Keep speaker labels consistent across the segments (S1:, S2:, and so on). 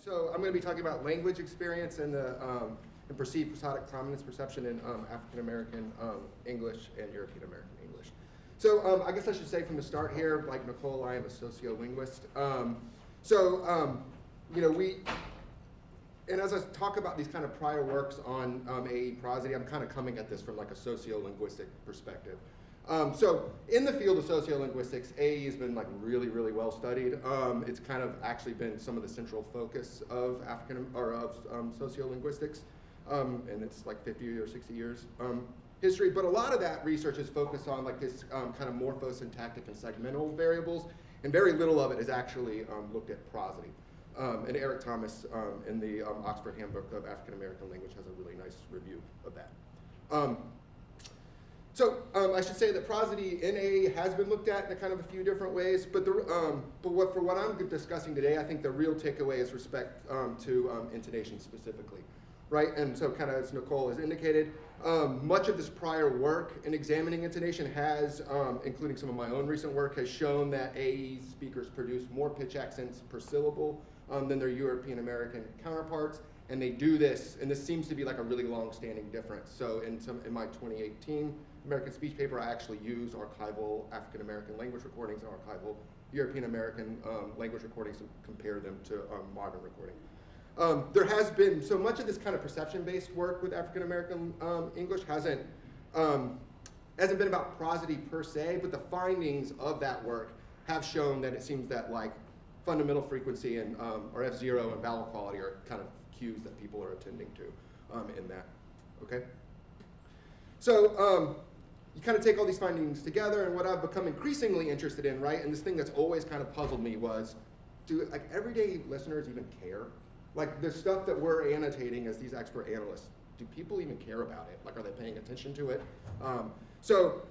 S1: So I'm going to be talking about language experience and the and perceived prosodic prominence perception in African American English and European American English. So I guess I should say from the start here, like Nicole, I am a sociolinguist. You know, and as I talk about these kind of prior works on AAE and Prosody, I'm kind of coming at this from like a sociolinguistic perspective. So in the field of sociolinguistics, AAE has been like really, really well studied. It's kind of actually been some of the central focus of sociolinguistics, and it's like 50 or 60 years history. But a lot of that research is focused on like this kind of morphosyntactic and segmental variables, and very little of it is actually looked at prosody. And Eric Thomas in the Oxford Handbook of African American Language has a really nice review of that. I should say that prosody in AAE has been looked at in a kind of a few different ways, but for what I'm discussing today, I think the real takeaway is respect to intonation specifically, right? And so kind of as Nicole has indicated, much of this prior work in examining intonation has, including some of my own recent work, has shown that AAE speakers produce more pitch accents per syllable than their European American counterparts. And they do this, and this seems to be like a really long-standing difference. So in my 2018 American Speech paper, I actually used archival African American language recordings and archival European American language recordings to compare them to modern recording. There has been, so much of this kind of perception-based work with African American English hasn't been about prosody per se, but the findings of that work have shown that it seems that like fundamental frequency and or F0 and vowel quality are kind of cues that people are attending to in that, okay? So you kind of take all these findings together, and what I've become increasingly interested in, right, and this thing that's always kind of puzzled me was, do like everyday listeners even care? Like the stuff that we're annotating as these expert analysts, do people even care about it? Like, are they paying attention to it? So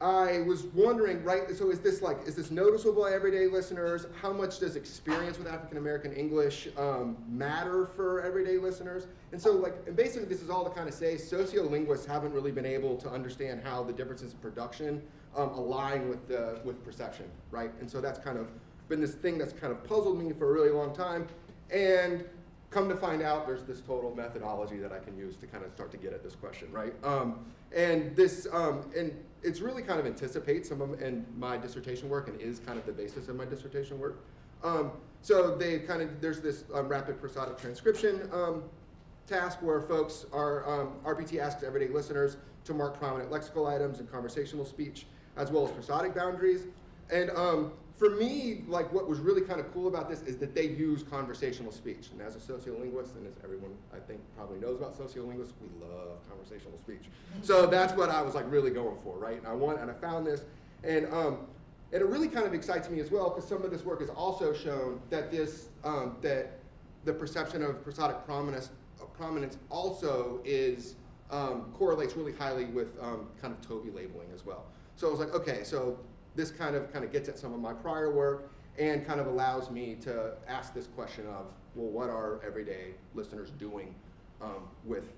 S1: I was wondering, right, so is this noticeable by everyday listeners? How much does experience with African American English matter for everyday listeners? And so and basically this is all to kind of say sociolinguists haven't really been able to understand how the differences in production align with perception, right? And so that's kind of been this thing that's kind of puzzled me for a really long time. And come to find out, there's this total methodology that I can use to kind of start to get at this question, right? And it's really kind of anticipates some of in my dissertation work and is kind of the basis of my dissertation work. So there's this rapid prosodic transcription task where folks are, RPT asks everyday listeners to mark prominent lexical items in conversational speech, as well as prosodic boundaries. And for me, like what was really kind of cool about this is that they use conversational speech. And as a sociolinguist, and as everyone I think probably knows about sociolinguists, we love conversational speech. So that's what I was like really going for, right? And I found this, and it really kind of excites me as well because some of this work has also shown that that the perception of prosodic prominence also is correlates really highly with kind of TOBI labeling as well. So I was like, okay, so this kind of gets at some of my prior work and kind of allows me to ask this question of, well, what are everyday listeners doing with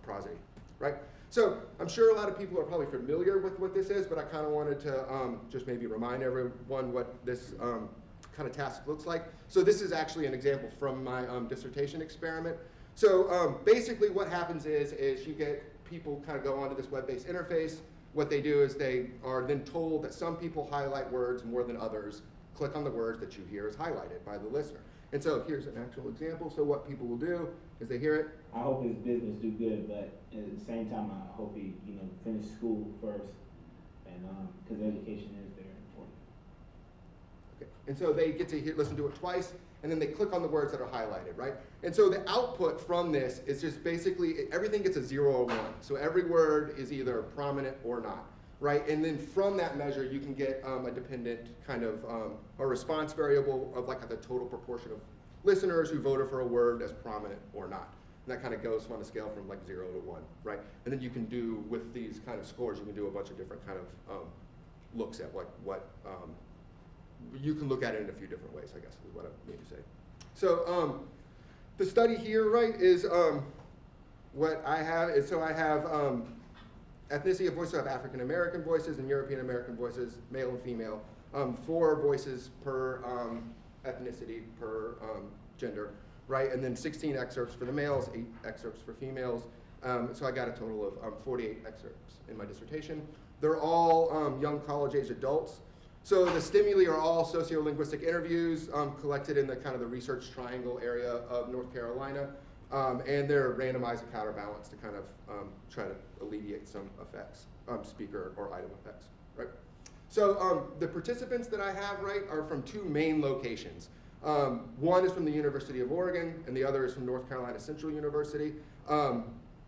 S1: prosody, right? So I'm sure a lot of people are probably familiar with what this is, but I kind of wanted to just maybe remind everyone what this kind of task looks like. So this is actually an example from my dissertation experiment. So basically what happens is you get people kind of go onto this web-based interface. What they do is they are then told that some people highlight words more than others. Click on the words that you hear is highlighted by the listener. And so here's an actual example. So what people will do is they hear it.
S2: I hope his business do good, but at the same time, I hope he finish school first, and because education is very important.
S1: Okay. And so they get to listen to it twice, and then they click on the words that are highlighted, right? And so the output from this is just basically everything gets a 0 or 1. So every word is either prominent or not, right? And then from that measure, you can get a dependent kind of a response variable of like the total proportion of listeners who voted for a word as prominent or not. And that kind of goes on a scale from like 0 to 1, right? And then you can do, with these kind of scores, you can do a bunch of different kind of looks at what you can look at it in a few different ways, I guess, is what I mean to say. So the study here, right, is what I have is, so I have ethnicity of voices. So I have African American voices and European American voices, male and female, 4 voices per ethnicity per gender, right? And then 16 excerpts for the males, 8 excerpts for females. So I got a total of 48 excerpts in my dissertation. They're all young college-age adults. So the stimuli are all sociolinguistic interviews collected in the kind of the research triangle area of North Carolina. And they're randomized and counterbalanced to kind of try to alleviate some effects, speaker or item effects, right? So the participants that I have, right, are from 2 main locations. One is from the University of Oregon, and the other is from North Carolina Central University.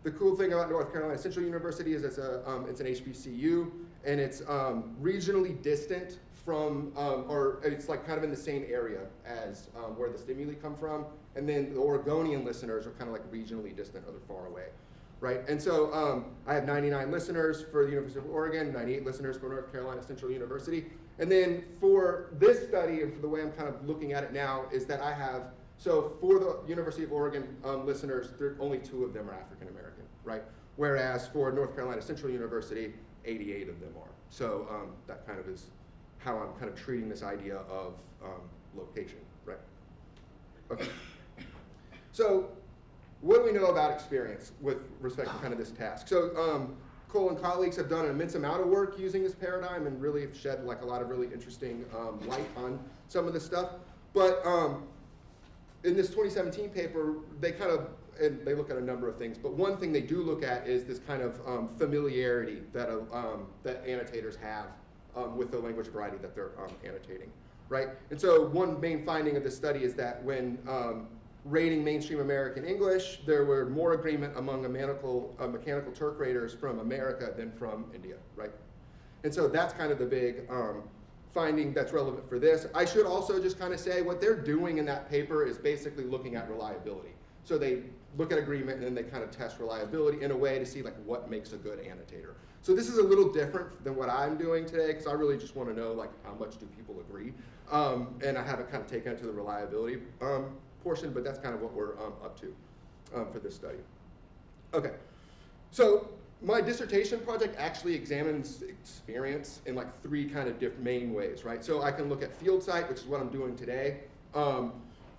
S1: The cool thing about North Carolina Central University is it's an HBCU, and it's regionally distant from, or it's like kind of in the same area as where the stimuli come from. And then the Oregonian listeners are kind of like regionally distant, or they're far away, right? And so I have 99 listeners for the University of Oregon, 98 listeners for North Carolina Central University. And then for this study, and for the way I'm kind of looking at it now, is that I have, so for the University of Oregon listeners, only 2 of them are African American, right? Whereas for North Carolina Central University, 88 of them are. So that kind of is how I'm kind of treating this idea of location, right? Okay. So what do we know about experience with respect to kind of this task? So Cole and colleagues have done an immense amount of work using this paradigm and really have shed like a lot of really interesting light on some of this stuff. But in this 2017 paper, they kind of, and they look at a number of things, but one thing they do look at is this kind of familiarity that, that annotators have with the language variety that they're annotating, right? And so one main finding of this study is that when rating mainstream American English, there were more agreement among mechanical Turk raters from America than from India, right? And so that's kind of the big finding that's relevant for this. I should also just kind of say what they're doing in that paper is basically looking at reliability. So they look at agreement and then they kind of test reliability in a way to see like what makes a good annotator. So this is a little different than what I'm doing today because I really just want to know like how much do people agree. And I haven't kind of taken it to the reliability portion, but that's kind of what we're up to for this study. Okay, so my dissertation project actually examines experience in like 3 kind of main ways, right? So I can look at field site, which is what I'm doing today.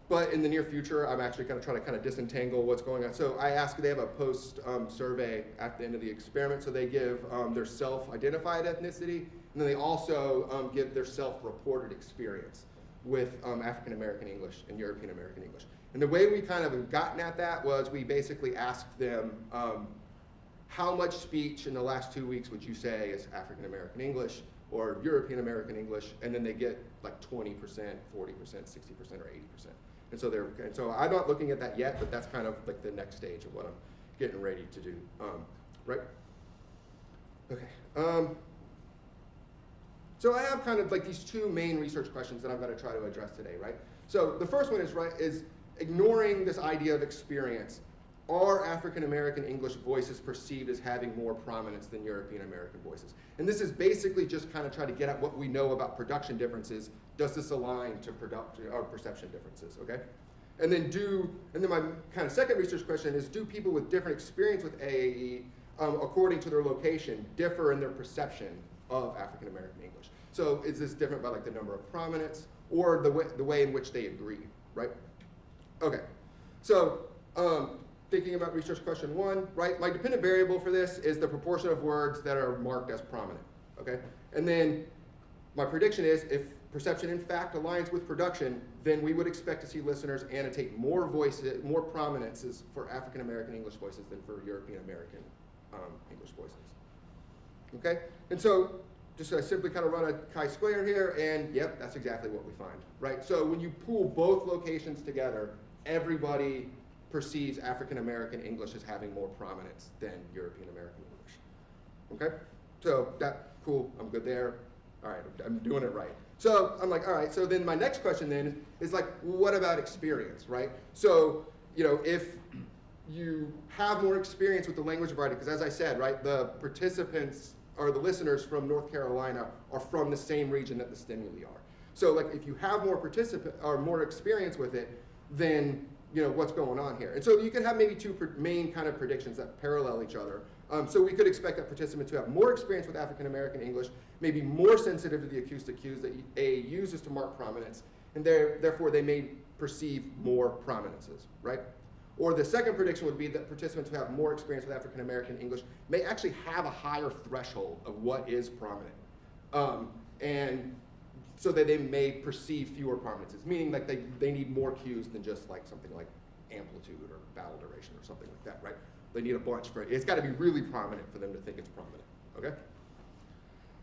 S1: But in the near future, I'm actually going to try to kind of disentangle what's going on. So I ask, they have a post survey at the end of the experiment. So they give their self-identified ethnicity, and then they also give their self-reported experience with African American English and European American English. And the way we kind of have gotten at that was we basically asked them, how much speech in the last 2 weeks would you say is African American English or European American English? And then they get like 20%, 40%, 60%, or 80%. And so I'm not looking at that yet, but that's kind of like the next stage of what I'm getting ready to do, right? Okay. So I have kind of like these 2 main research questions that I'm going to try to address today, right? So the first one is ignoring this idea of experience. Are African American English voices perceived as having more prominence than European American voices? And this is basically just kind of trying to get at what we know about production differences. Does this align to production or perception differences, okay? And then my kind of second research question is, do people with different experience with AAE, according to their location, differ in their perception of African American English? So is this different by like the number of prominence or the way in which they agree, right? Okay, so thinking about research question 1, right? My dependent variable for this is the proportion of words that are marked as prominent, okay? And then my prediction is if perception in fact aligns with production, then we would expect to see listeners annotate more voices, more prominences for African American English voices than for European American English voices. Okay, and so just simply kind of run a chi-square here, and yep, that's exactly what we find, right? So when you pool both locations together, everybody perceives African American English as having more prominence than European American English. Okay, so cool, I'm good there. All right, I'm doing it right. So I'm like, all right, so then my next question then is like, what about experience, right? So, you know, if you have more experience with the language variety, because as I said, right, the participants or the listeners from North Carolina are from the same region that the stimuli are. So like if you have more experience with it, then you know what's going on here. And so you could have maybe 2 main kind of predictions that parallel each other. So we could expect that participants who have more experience with African American English may be more sensitive to the acoustic cues that AAE uses to mark prominence, and therefore they may perceive more prominences, right? Or the second prediction would be that participants who have more experience with African American English may actually have a higher threshold of what is prominent. And so that they may perceive fewer prominences, meaning like they need more cues than just like something like amplitude or vowel duration or something like that, right? They need a bunch for it. It's got to be really prominent for them to think it's prominent, okay?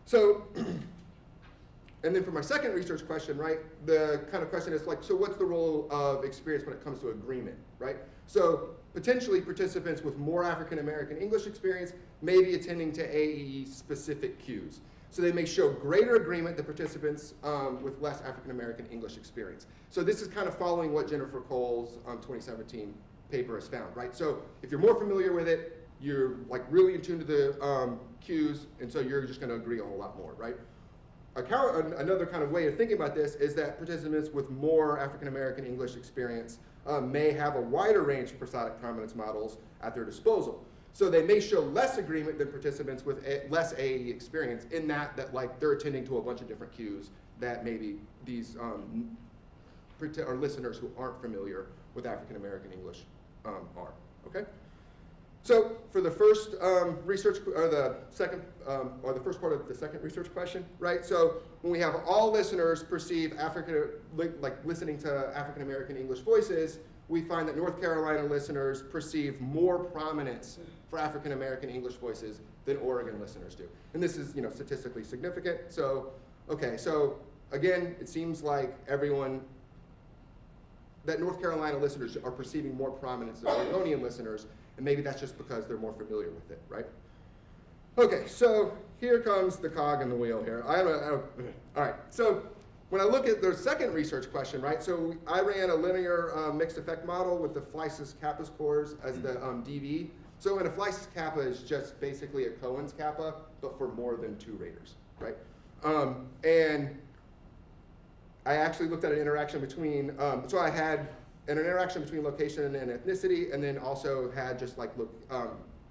S1: So, and then for my second research question, right, the kind of question is like, so what's the role of experience when it comes to agreement, right? So potentially participants with more African American English experience may be attending to AAE specific cues. So they may show greater agreement than participants with less African American English experience. So this is kind of following what Jennifer Cole's 2017 paper has found, right? So if you're more familiar with it, you're like really in tune to the cues, and so you're just going to agree a whole lot more, right? Another kind of way of thinking about this is that participants with more African American English experience may have a wider range of prosodic prominence models at their disposal. So they may show less agreement than participants with less AAE experience in that like they're attending to a bunch of different cues that maybe these or listeners who aren't familiar with African American English are, okay? So for the first research, or the second, or the first part of the second research question, right? So when we have all listeners perceive like listening to African American English voices, we find that North Carolina listeners perceive more prominence for African American English voices than Oregon listeners do. And this is, statistically significant. So, okay, so again, it seems like that North Carolina listeners are perceiving more prominence than Oregonian listeners, and maybe that's just because they're more familiar with it, right? Okay, so here comes the cog in the wheel here. All right, so when I look at the second research question, right, so I ran a linear mixed effect model with the Fleiss kappa scores as the DV. So in a Fleiss kappa is just basically a Cohen's kappa, but for more than 2 raters, right? And I actually looked at an interaction between, so I had an interaction between location and ethnicity, and then also had just like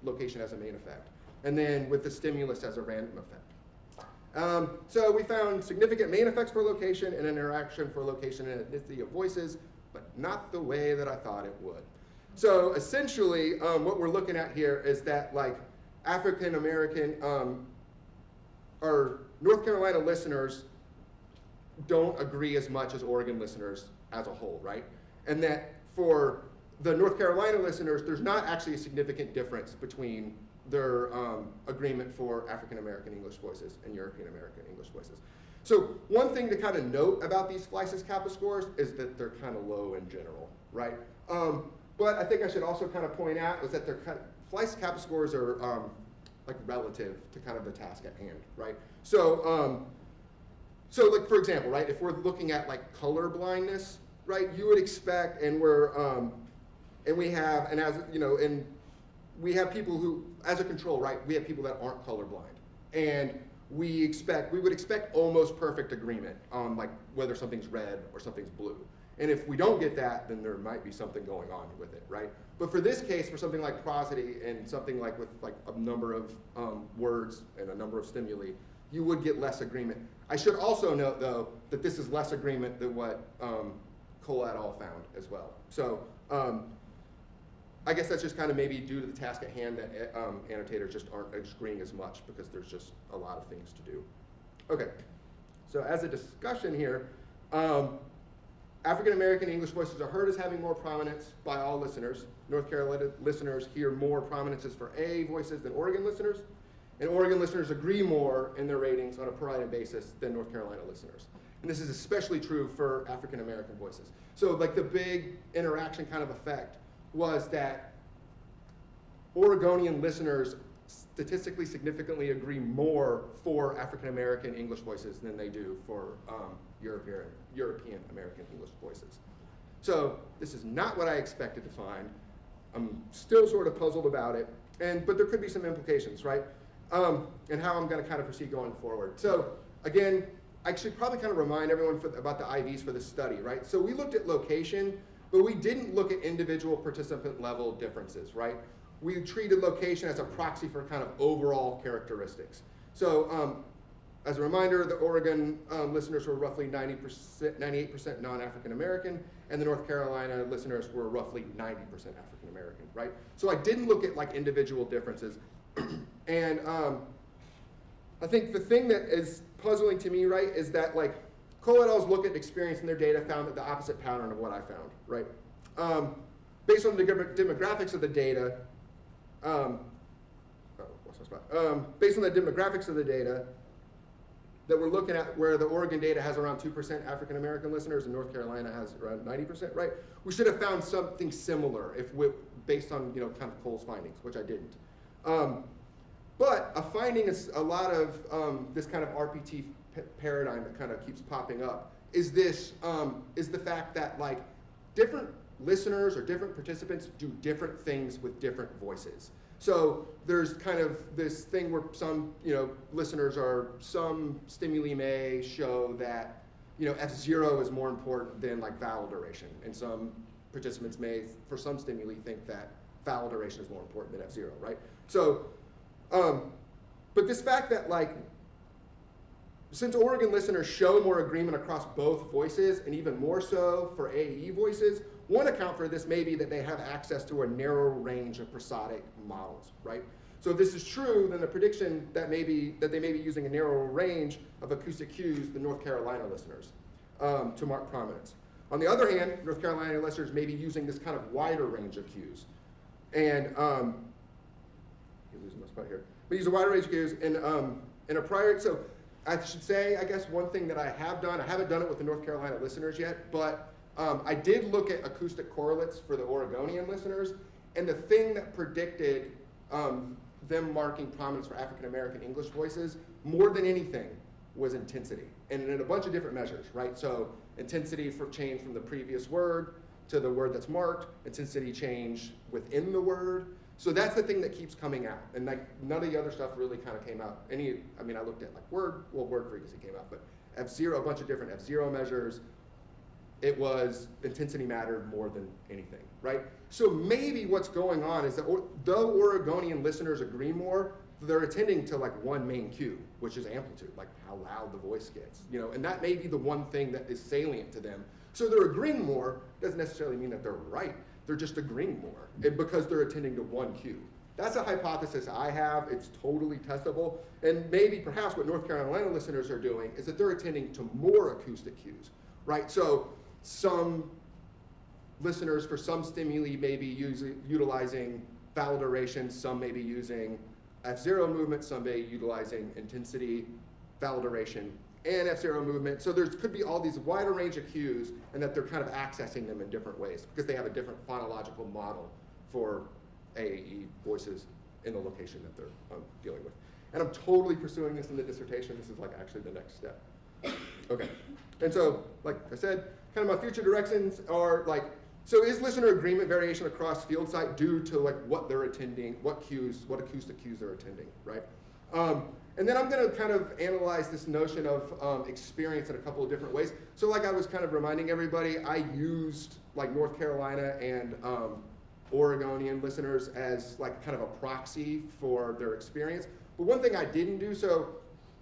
S1: location as a main effect. And then with the stimulus as a random effect. So we found significant main effects for location and interaction for location and ethnicity of voices, but not the way that I thought it would. So essentially, what we're looking at here is that like African American or North Carolina listeners don't agree as much as Oregon listeners as a whole, right? And that for the North Carolina listeners, there's not actually a significant difference between their agreement for African American English voices and European American English voices. So one thing to kind of note about these Fleiss kappa scores is that they're kind of low in general, right? But I think I should also kind of point out is that Fleiss kappa scores are like relative to kind of the task at hand, right? So, so like for example, right, if we're looking at like color blindness, right, you would expect, and we have people who, as a control, right, we have people that aren't colorblind, and we would expect almost perfect agreement on like whether something's red or something's blue. And if we don't get that, then there might be something going on with it, right? But for this case, for something like prosody and something like with like a number of words and a number of stimuli, you would get less agreement. I should also note, though, that this is less agreement than what Cole et al. Found as well. So I guess that's just kind of maybe due to the task at hand that annotators just aren't agreeing as much because there's just a lot of things to do. Okay, so as a discussion here, African American English voices are heard as having more prominence by all listeners. North Carolina listeners hear more prominences for AAE voices than Oregon listeners, and Oregon listeners agree more in their ratings on a per item basis than North Carolina listeners. And this is especially true for African American voices. So like the big interaction kind of effect was that Oregonian listeners statistically significantly agree more for African American English voices than they do for European American English voices. So this is not what I expected to find. I'm still sort of puzzled about it, but there could be some implications, right? And how I'm going to kind of proceed going forward. So again, I should probably kind of remind everyone about the IVs for this study, right? So we looked at location, but we didn't look at individual participant level differences, right? We treated location as a proxy for kind of overall characteristics. So As a reminder, the Oregon listeners were roughly 98% non-African American, and the North Carolina listeners were roughly 90% African American, right? So I didn't look at like individual differences. And I think the thing that is puzzling to me, right, is that like Cole et al.'s look at experience in their data found the opposite pattern of what I found, right? Based on the demographics of the data, based on the demographics of the data that we're looking at, where the Oregon data has around 2% African American listeners and North Carolina has around 90%, right? We should have found something similar based on kind of Cole's findings, which I didn't. But a finding is a lot of this kind of RPT paradigm that kind of keeps popping up is the fact that like different listeners or different participants do different things with different voices. So there's kind of this thing where some some stimuli may show that F0 is more important than like vowel duration, and some participants may, for some stimuli, think that vowel duration is more important than F0, right? So, but this fact that like, since Oregon listeners show more agreement across both voices, and even more so for AAE voices, one account for this may be that they have access to a narrow range of prosodic models, right? So if this is true, then the prediction that they may be using a narrow range of acoustic cues than North Carolina listeners to mark prominence. On the other hand, North Carolina listeners may be using this kind of wider range of cues. And you're losing my spot here. But use a wider range of cues in a prior, so I should say, I guess one thing that I have done, I haven't done it with the North Carolina listeners yet, but I did look at acoustic correlates for the Oregonian listeners, and the thing that predicted them marking prominence for African American English voices more than anything was intensity, and in a bunch of different measures, right? So intensity for change from the previous word to the word that's marked, intensity change within the word. So that's the thing that keeps coming out, and like none of the other stuff really kind of came out. I looked at like word frequency came out, but F0, a bunch of different F0 measures. It was intensity mattered more than anything, right? So maybe what's going on is that though Oregonian listeners agree more, they're attending to like one main cue, which is amplitude, like how loud the voice gets, and that may be the one thing that is salient to them. So they're agreeing more doesn't necessarily mean that they're right. They're just agreeing more because they're attending to one cue. That's a hypothesis I have. It's totally testable. And maybe perhaps what North Carolina listeners are doing is that they're attending to more acoustic cues, right? So some listeners for some stimuli may be utilizing vowel duration, some may be using F0 movement, some may be utilizing intensity, vowel duration, and F0 movement. So there could be all these wider range of cues, and that they're kind of accessing them in different ways because they have a different phonological model for AAE voices in the location that they're dealing with. And I'm totally pursuing this in the dissertation. This is like actually the next step. Okay, and so like I said, kind of my future directions are like, so is listener agreement variation across field site due to like what they're attending, what acoustic cues they're attending, right? And then I'm going to kind of analyze this notion of experience in a couple of different ways. So like I was kind of reminding everybody, I used like North Carolina and Oregonian listeners as like kind of a proxy for their experience. But one thing I didn't do, so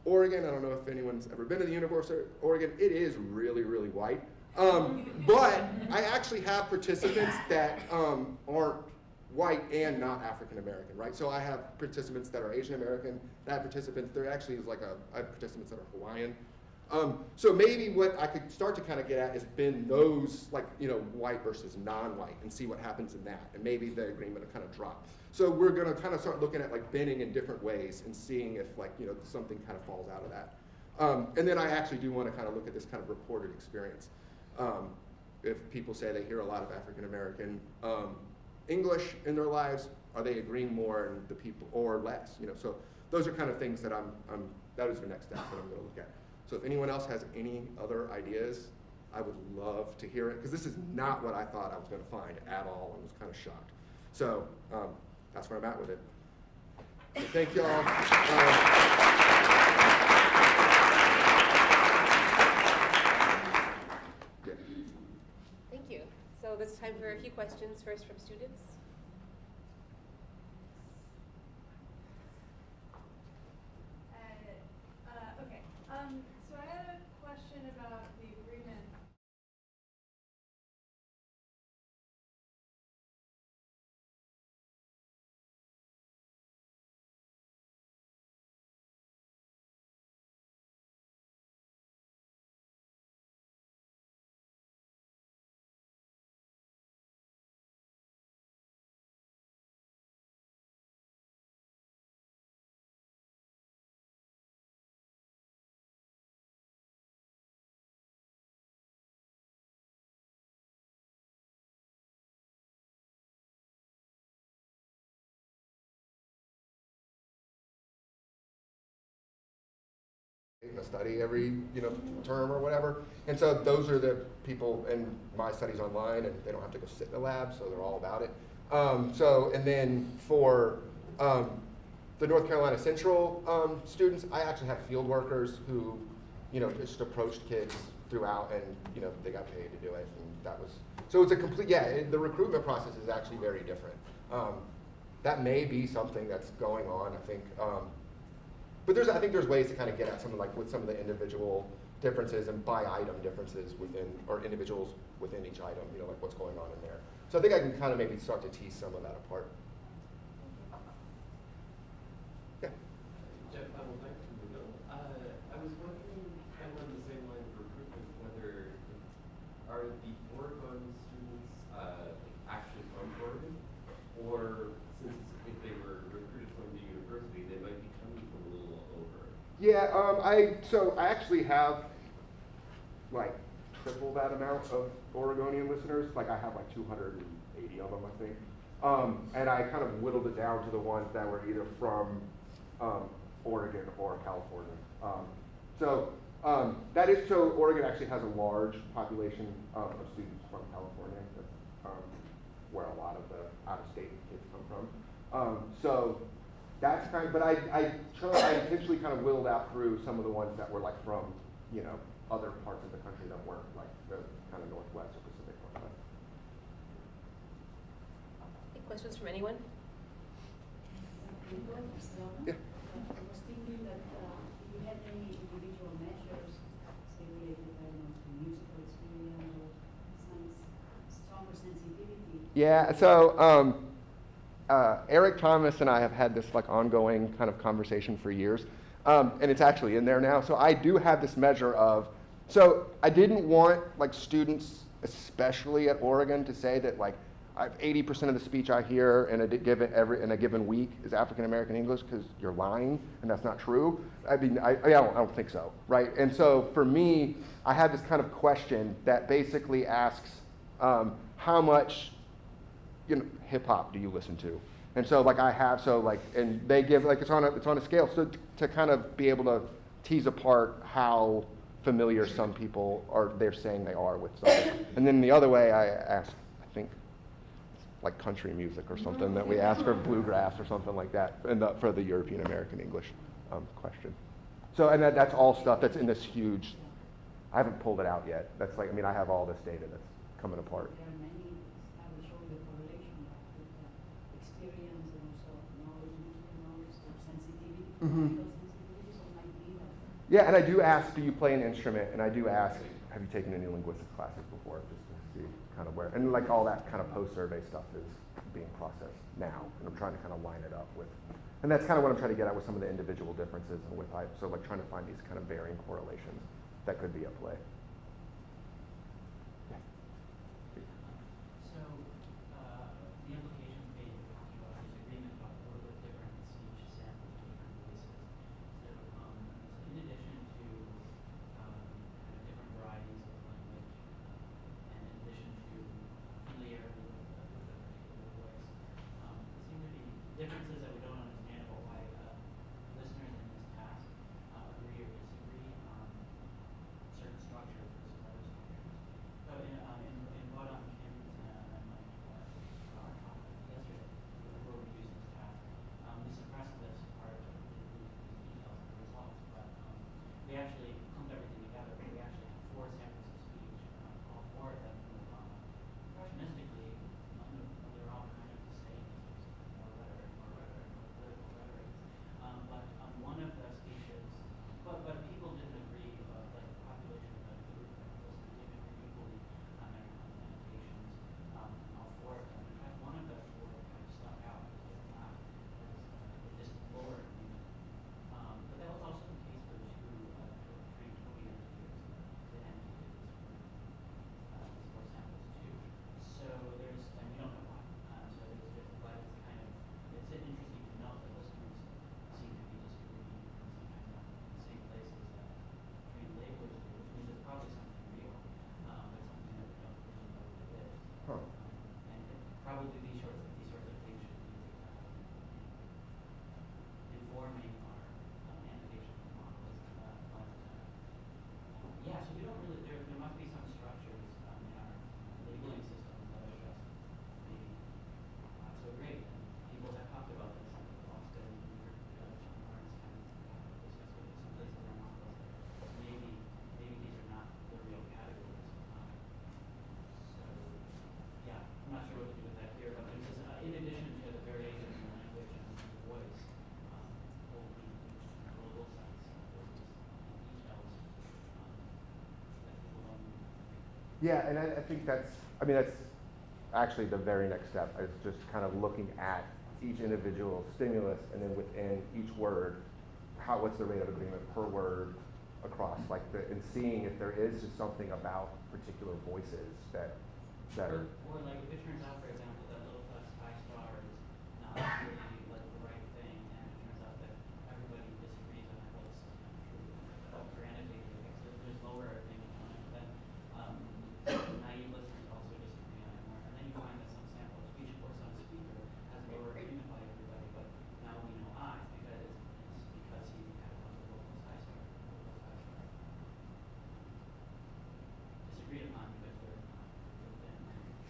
S1: Oregon, I don't know if anyone's ever been to the University of Oregon, it is really, really white. But I actually have participants that aren't white and not African American, right? So I have participants that are Asian American, I have participants, there actually is like I have participants that are Hawaiian. So maybe what I could start to kind of get at is bin those like, white versus non-white and see what happens in that. And maybe the agreement will kind of drop. So we're gonna kind of start looking at like binning in different ways and seeing if like, something kind of falls out of that. And then I actually do want to kind of look at this kind of reported experience. If people say they hear a lot of African American English in their lives, are they agreeing more and the people or less? So those are kind of things that that is the next step that I'm going to look at. So if anyone else has any other ideas, I would love to hear it because this is not what I thought I was going to find at all. I was kind of shocked. So that's where I'm at with it. So thank y'all.
S3: Thank you. So this is time for a few questions, first from students.
S4: Okay,
S1: in a study every term or whatever. And so those are the people, and my study's online, and they don't have to go sit in the lab, so they're all about it. And then for the North Carolina Central students, I actually have field workers who, just approached kids throughout, and they got paid to do it, and that was, so it's a complete, the recruitment process is actually very different. That may be something that's going on, I think. But I think there's ways to kind of get at something like with some of the individual differences and by item differences within, or individuals within each item, like what's going on in there. So I think I can kind of maybe start to tease some of that apart. Yeah.
S4: Jeff, I would like to know. I was wondering, kind of on the same line of recruitment, whether are the Oregon students actually from Oregon, or since if they were recruited from the university, they might be coming from a little over.
S1: Yeah, so I actually have like triple that amount of Oregonian listeners. Like I have like 280 of them, I think. And I kind of whittled it down to the ones that were either from Oregon or California. That is, so Oregon actually has a large population of students from California. That's where a lot of the out-of-state kids come from. So that's kind of, but I intentionally kind of whittled out through some of the ones that were like from, other parts of the country that weren't like the kind of Northwest or Pacific Northwest.
S3: Any questions from anyone?
S1: Yeah.
S5: I was thinking that if you had any individual measures, say related, to musical experience or some stronger sensitivity.
S1: Yeah, so Eric Thomas and I have had this like ongoing kind of conversation for years, and it's actually in there now. So I do have this measure of, so I didn't want like students, especially at Oregon, to say that like 80% of the speech I hear in a given week is African American English, because you're lying and that's not true. I mean, I don't think so, right? And so for me, I had this kind of question that basically asks, how much hip hop do you listen to? And so like and they give like it's on a scale, so to kind of be able to tease apart how familiar some people they're saying they are with something. And then the other way I ask, I think like country music or something, that we ask for bluegrass or something like that for the European American English question. So, and that's all stuff that's in this huge, I haven't pulled it out yet. That's like, I have all this data that's coming apart.
S5: There are many, I will show you the correlation with experience and also knowledge or sensitivity, musical sensitivity, so it might be that.
S1: Yeah, and I do ask, do you play an instrument? And I do ask, have you taken any linguistics classes before? Just to see kind of where, and like all that kind of post-survey stuff is being processed now. And I'm trying to kind of line it up with, and that's kind of what I'm trying to get at with some of the individual differences and with so like trying to find these kind of varying correlations that could be at play. Yeah.
S6: So, the implications made in talking about this agreement about a little bit different speech samples, different voices. So, in addition to kind of different varieties of language, and in addition to familiarity with a particular voice, there seem to be differences that we don't understand about why listeners in this task agree or disagree on certain structures versus other structures. So in what Kim and Mike talked about yesterday, before we used this task, we suppressed this part of these details of the results, but we actually clumped everything together. We actually have 4 samples of speech, all 4 of them from impressionistically, they're all kind of the same. More rhetoric, more political rhetoric. But one of the speeches, but people didn't agree, like the population of the group that listened didn't agree equally on their annotations, and all 4 of them. In fact, one of the 4 kind of stuck out because it just lower agreement. But that was also the case for the 3 Toby annotators that annotated these 4 samples too. So and we don't know why. So but it's kind of, it's interesting to note that listeners seem to be disagreeing sometimes on the same places that trained labelers do, which means it's probably something real, but something that we don't really know what it is.
S1: Huh.
S6: And probably these sorts of things should be informing our annotation models a lot of times.
S1: Yeah, and I think that's actually the very next step, is just kind of looking at each individual stimulus, and then within each word, what's the rate of agreement per word across, and seeing if there is just something about particular voices that are.
S6: Or like if it turns out, for example, that low plus high star is not really like the right thing, and it turns out that everybody disagrees on what's true. But for annotating, okay, so if there's lower agreement on it, then naive listeners also disagree on it more. And then you find that some sample of speech or some speaker has lower agreement by everybody, but now we know I because it's because he had a low plus high star, low plus high star. Disagreed upon because they're not within.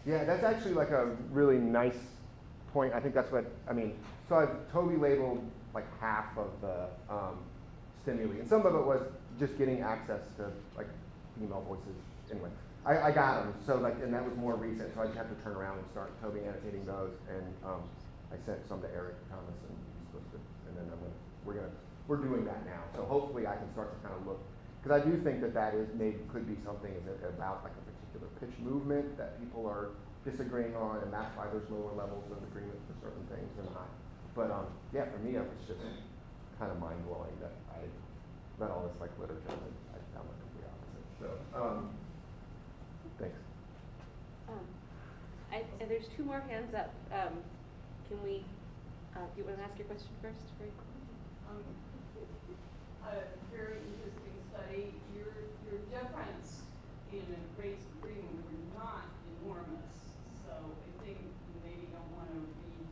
S1: Yeah, that's actually like a really nice point. I think that's what, so I've totally labeled like half of the stimuli, and some of it was just getting access to like female voices. Anyway, I got them, so and that was more recent, so I just have to turn around and start totally annotating those, and I sent some to Eric Thomas, and he's supposed to, and then we're doing that now, so hopefully I can start to kind of look, because I do think that could be something about like a particular pitch movement that people are disagreeing on, and that's why there's lower levels of agreement for certain things than not. But yeah, for me, it was just kind of mind blowing that I read all this like literature and I found the complete opposite. So thanks.
S3: There's two more hands up. Can we? Do you want to ask your question first?
S7: A very interesting study. Your difference in rates of agreement were not enormous, so I think you maybe don't want to read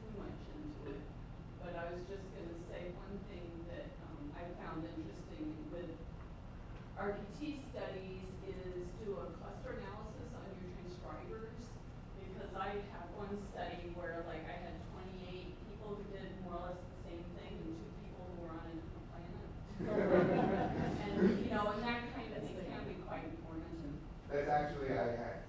S7: too much into it. But I was just going to say one thing that I found interesting with RPT studies is do a cluster analysis on your transcribers, because I have one study where like I had 28 people who did more or less the same thing and 2 people who were on a different planet. And and that kind of thing can be quite informative.
S1: That's actually, I